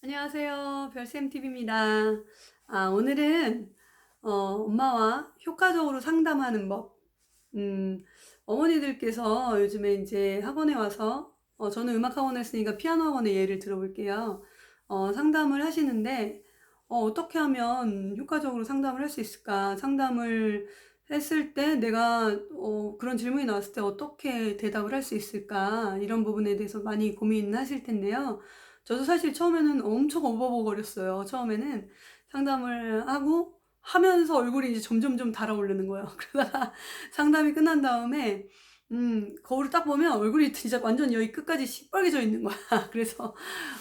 안녕하세요. 별쌤TV입니다. 오늘은 엄마와 효과적으로 상담하는 법. 음, 어머니들께서 요즘에 이제 학원에 와서, 저는 음악 학원을 했으니까 피아노 학원의 예를 들어볼게요. 상담을 하시는데, 어떻게 하면 효과적으로 상담을 할 수 있을까? 상담을 했을 때 내가, 그런 질문이 나왔을 때 어떻게 대답을 할 수 있을까? 이런 부분에 대해서 많이 고민하실 텐데요. 저도 사실 처음에는 엄청 어버버거렸어요. 처음에는 상담을 하고 하면서 얼굴이 이제 점점점 달아오르는 거예요. 그러다가 상담이 끝난 다음에 거울을 딱 보면 얼굴이 진짜 완전 여기 끝까지 시뻘개져 있는 거야. 그래서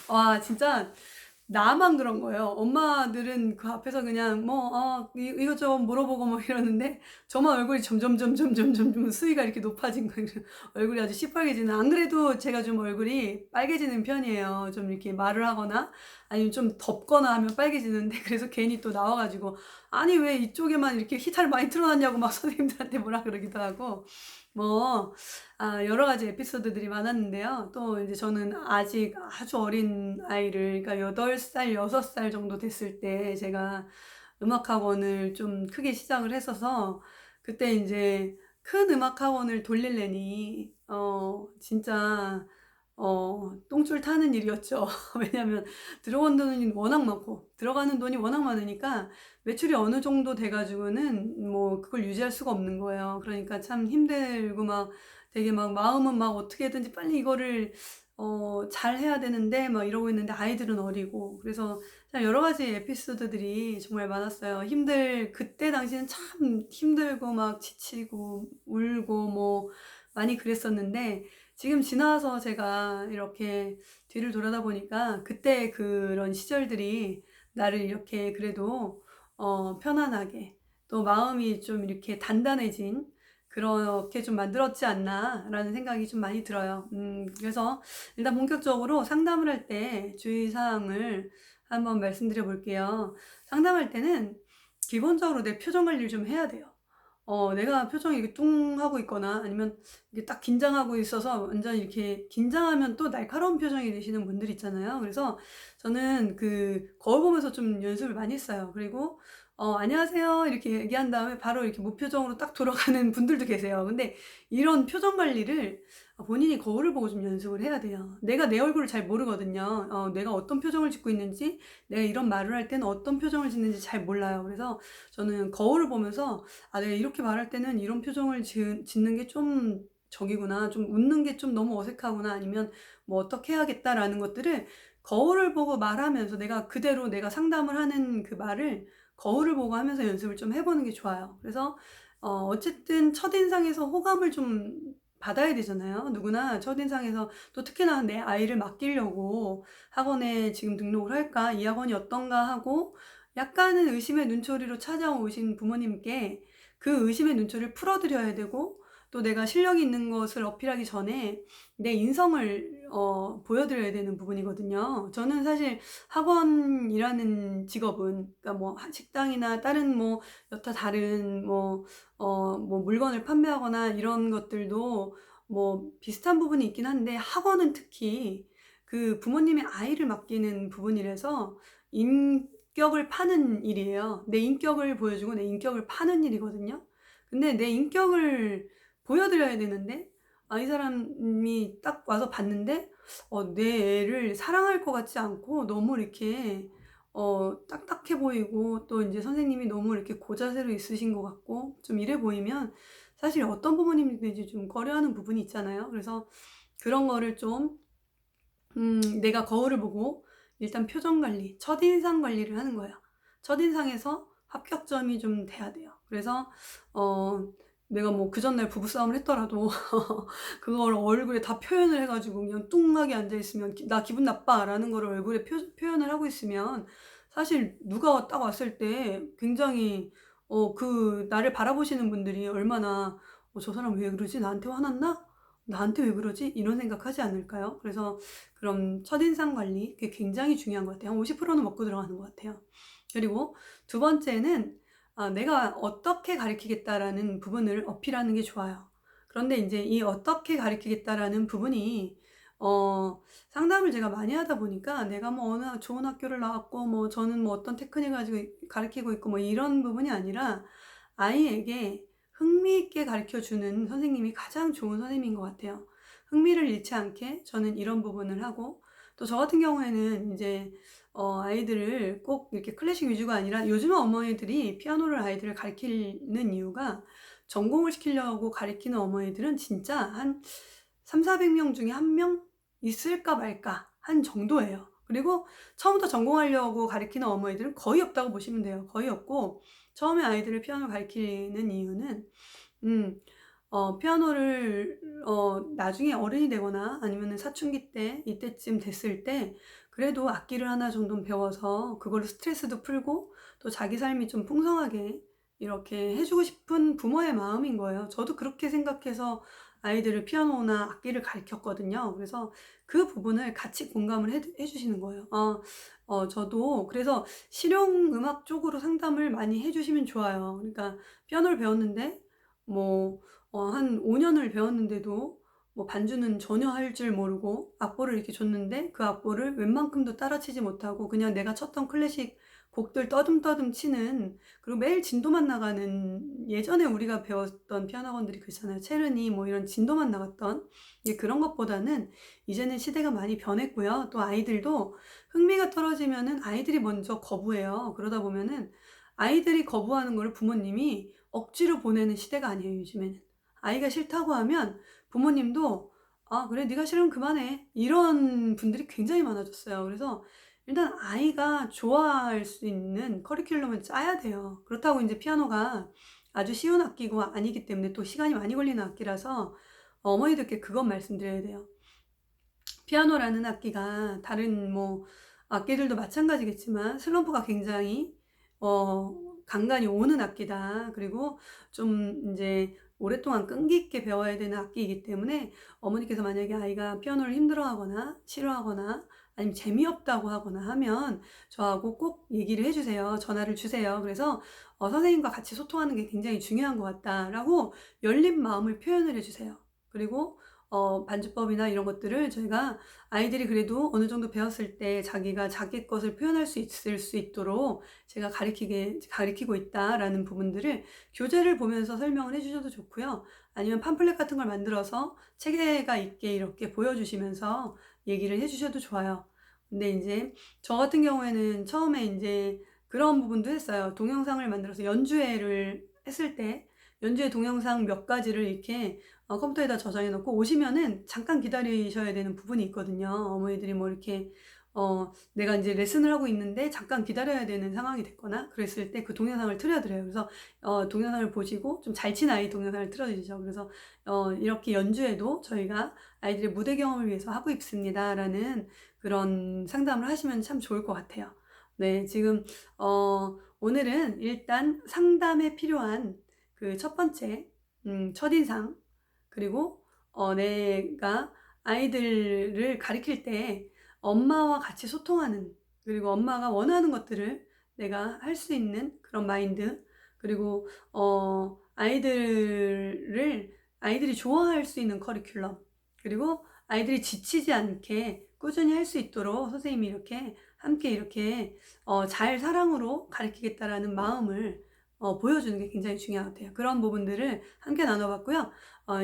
와 진짜 나만 그런 거예요. 엄마들은 그 앞에서 그냥 뭐 이것저것 물어보고 뭐 이러는데 저만 얼굴이 점점점점점점 수위가 이렇게 높아진 거예요. 얼굴이 아주 시뻘개지는. 안 그래도 제가 좀 얼굴이 빨개지는 편이에요. 좀 이렇게 말을 하거나 아니면 좀 덥거나 하면 빨개지는데 그래서 괜히 또 나와 가지고 "아니 왜 이쪽에만 이렇게 히터를 많이 틀어 놨냐."고 막 선생님들한테 뭐라 그러기도 하고 뭐 여러 가지 에피소드들이 많았는데요. 또 이제 저는 아직 아주 어린 아이를, 그러니까 8살, 6살 정도 됐을 때 제가 음악 학원을 좀 크게 시작을 했어서 그때 인제 큰 음악 학원을 돌리려니 진짜 똥줄 타는 일이었죠. 왜냐하면 들어온 돈이 워낙 많고 들어가는 돈이 워낙 많으니까 매출이 어느 정도 돼 가지고는 뭐 그걸 유지할 수가 없는 거예요. 그러니까 참 힘들고 막 되게 막 마음은 막 어떻게든지 빨리 이거를 잘해야 되는데 막 이러고 있는데 아이들은 어리고 그래서 참 여러 가지 에피소드들이 정말 많았어요. 그때 당시에는 참 힘들고 막 지치고 울고 뭐 많이 그랬었는데 지금 지나서 제가 이렇게 뒤를 돌아다 보니까 그때 그런 시절들이 나를 이렇게 그래도 편안하게 또 마음이 좀 이렇게 단단해진 그렇게 좀 만들었지 않나라는 생각이 좀 많이 들어요. 그래서 일단 본격적으로 상담을 할 때 주의사항을 한번 말씀드려 볼게요. 상담할 때는 기본적으로 내 표정 관리를 좀 해야 돼요. 내가 표정이 이렇게 뚱 하고 있거나 아니면 이게 딱 긴장하고 있어서 완전 이렇게 긴장하면 또 날카로운 표정이 되시는 분들 있잖아요. 그래서 저는 그 거울 보면서 좀 연습을 많이 했어요. 그리고 "안녕하세요." 이렇게 얘기한 다음에 바로 이렇게 무표정으로 딱 돌아가는 분들도 계세요. 근데 이런 표정 관리를 본인이 거울을 보고 좀 연습을 해야 돼요. 내가 내 얼굴을 잘 모르거든요. 내가 어떤 표정을 짓고 있는지, 내가 이런 말을 할 때는 어떤 표정을 짓는지 잘 몰라요. 그래서 저는 거울을 보면서 '아 내가 이렇게 말할 때는 이런 표정을 짓는 게 좀 저기구나. 좀 웃는 게 좀 너무 어색하구나.' 아니면 '뭐 어떻게 해야겠다.'라는 것들을 거울을 보고 말하면서 내가 그대로 내가 상담을 하는 그 말을 거울을 보고 하면서 연습을 좀 해 보는 게 좋아요. 그래서 어쨌든 첫인상에서 호감을 좀 받아야 되잖아요. 누구나 첫인상에서 또 특히나 '내 아이를 맡기려고 학원에 지금 등록을 할까? 이 학원이 어떤가?' 하고 약간은 의심의 눈초리로 찾아오신 부모님께 그 의심의 눈초리를 풀어 드려야 되고 또 내가 실력이 있는 것을 어필하기 전에 내 인성을 보여 드려야 되는 부분이거든요. 저는 사실 학원이라는 직업은 그러니까 뭐 식당이나 다른 뭐 여타 다른 뭐 물건을 판매하거나 이런 것들도 뭐 비슷한 부분이 있긴 한데 학원은 특히 그 부모님의 아이를 맡기는 부분이라서 인격을 파는 일이에요. 내 인격을 보여주고 내 인격을 파는 일이거든요. 근데 내 인격을 보여드려야 되는데 이 사람이 딱 와서 봤는데 내 애를 사랑할 것 같지 않고 너무 이렇게 딱딱해 보이고 또 인제 선생님이 너무 이렇게 고자세로 있으신 것 같고 좀 이래 보이면 사실 어떤 부모님이든지 좀 꺼려하는 부분이 있잖아요. 그래서 그런 거를 좀 내가 거울을 보고 일단 표정 관리, 첫인상 관리를 하는 거예요. 첫인상에서 합격점이 좀 돼야 돼요. 그래서 어 내가 뭐 그 전날 부부싸움을 했더라도 그걸 얼굴에 다 표현을 해 가지고 그냥 뚱하게 앉아 있으면 "나 기분 나빠."라는 거를 얼굴에 표현을 하고 있으면 사실 누가 딱 왔을 때 굉장히 그 나를 바라보시는 분들이 얼마나 '저 사람 왜 그러지? 나한테 화났나? 나한테 왜 그러지?' 이런 생각하지 않을까요? 그래서 그런 첫인상 관리 그게 굉장히 중요한 것 같아요. 한 50%는 먹고 들어가는 것 같아요. 그리고 두 번째는 '내가 어떻게 가르치겠다.'라는 부분을 어필하는 게 좋아요. 그런데 인제 이 '어떻게 가르치겠다.'라는 부분이 상담을 제가 많이 하다 보니까 내가 뭐 어느 좋은 학교를 나왔고 뭐 저는 뭐 어떤 테크닉을 가지고 가르치고 있고 뭐 이런 부분이 아니라 아이에게 흥미있게 가르쳐 주는 선생님이 가장 좋은 선생님인 것 같아요. 흥미를 잃지 않게 저는 이런 부분을 하고, 또 저 같은 경우에는 이제 아이들을 꼭 이렇게 클래식 위주가 아니라, 요즘 어머니들이 피아노를 아이들을 가르치는 이유가 전공을 시키려고 가르치는 어머니들은 진짜 한 300~400명 중에 한 명 있을까 말까 한 정도예요. 그리고 처음부터 전공하려고 가르치는 어머니들은 거의 없다고 보시면 돼요. 거의 없고, 처음에 아이들을 피아노 가르치는 이유는 피아노를 나중에 어른이 되거나 아니면은 사춘기 때 이때쯤 됐을 때 그래도 악기를 하나 정도는 배워서 그걸로 스트레스도 풀고 또 자기 삶이 좀 풍성하게 이렇게 해주고 싶은 부모의 마음인 거예요. 저도 그렇게 생각해서 아이들을 피아노나 악기를 가르쳤거든요. 그래서 그 부분을 같이 공감을 해주시는 거예요. 저도 그래서 실용 음악 쪽으로 상담을 많이 해주시면 좋아요. 그러니까 피아노를 배웠는데 뭐 한 5년을 배웠는데도 뭐 반주는 전혀 할 줄 모르고 악보를 이렇게 줬는데 그 악보를 웬만큼도 따라치지 못하고 그냥 내가 쳤던 클래식 곡들 떠듬떠듬 치는, 그리고 매일 진도만 나가는, 예전에 우리가 배웠던 피아노 학원들이 그렇잖아요. 체르니 뭐 이런 진도만 나갔던, 그런 것보다는 이제는 시대가 많이 변했고요. 또 아이들도 흥미가 떨어지면은 아이들이 먼저 거부해요. 그러다 보면은 아이들이 거부하는 거를 부모님이 억지로 보내는 시대가 아니에요, 요즘에는. 아이가 싫다고 하면 부모님도 아, 그래, 네가 싫으면 그만해, 이런 분들이 굉장히 많아졌어요. 그래서 일단 아이가 좋아할 수 있는 커리큘럼을 짜야 돼요. 그렇다고 이제 피아노가 아주 쉬운 악기가 아니기 때문에 또 시간이 많이 걸리는 악기라서 어머니들께 그건 말씀드려야 돼요. 피아노라는 악기가 다른 뭐 악기들도 마찬가지겠지만 슬럼프가 굉장히 간간이 오는 악기다. 그리고 좀 이제 오랫동안 끈기 있게 배워야 되는 악기이기 때문에 어머니께서 만약에 아이가 피아노를 힘들어하거나 싫어하거나 아니면 재미없다고 하거나 하면 저하고 꼭 얘기를 해주세요. 전화를 주세요. 그래서 선생님과 같이 소통하는 게 굉장히 중요한 것 같다라고 열린 마음을 표현을 해주세요. 그리고 반주법이나 이런 것들을 저희가 아이들이 그래도 어느 정도 배웠을 때 자기가 자기 것을 표현할 수 있을 수 있도록 제가 가르치고 있다라는 부분들을 교재를 보면서 설명을 해주셔도 좋고요. 아니면 팜플렛 같은 걸 만들어서 체계가 있게 이렇게 보여주시면서 얘기를 해주셔도 좋아요. 근데 이제 저 같은 경우에는 처음에 이제 그런 부분도 했어요. 동영상을 만들어서 연주회를 했을 때 연주회 동영상 몇 가지를 이렇게 컴퓨터에다 저장해 놓고 오시면은 잠깐 기다리셔야 되는 부분이 있거든요. 어머니들이 뭐 이렇게 내가 이제 레슨을 하고 있는데 잠깐 기다려야 되는 상황이 됐거나 그랬을 때 그 동영상을 틀어드려요. 그래서 동영상을 보시고 좀 잘 친 아이 동영상을 틀어주시죠. 그래서 이렇게 연주에도 저희가 아이들의 무대 경험을 위해서 하고 있습니다 라는 그런 상담을 하시면 참 좋을 것 같아요. 네, 지금 오늘은 일단 상담에 필요한 그 첫 번째 첫인상, 그리고 내가 아이들을 가르칠 때 엄마와 같이 소통하는, 그리고 엄마가 원하는 것들을 내가 할 수 있는 그런 마인드, 그리고 아이들이 좋아할 수 있는 커리큘럼, 그리고 아이들이 지치지 않게 꾸준히 할 수 있도록 선생님이 이렇게 함께 이렇게 잘 사랑으로 가르치겠다라는 마음을 보여주는 게 굉장히 중요한 것 같아요. 그런 부분들을 함께 나눠봤고요.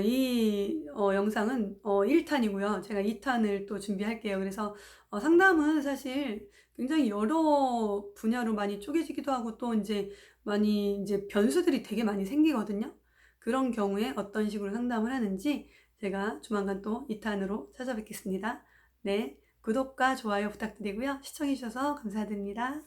이 영상은 1탄이고요. 제가 2탄을 또 준비할게요. 그래서 상담은 사실 굉장히 여러 분야로 많이 쪼개지기도 하고 또 이제 많이 이제 변수들이 되게 많이 생기거든요. 그런 경우에 어떤 식으로 상담을 하는지 제가 조만간 또 2탄으로 찾아뵙겠습니다. 네, 구독과 좋아요 부탁드리고요. 시청해주셔서 감사드립니다.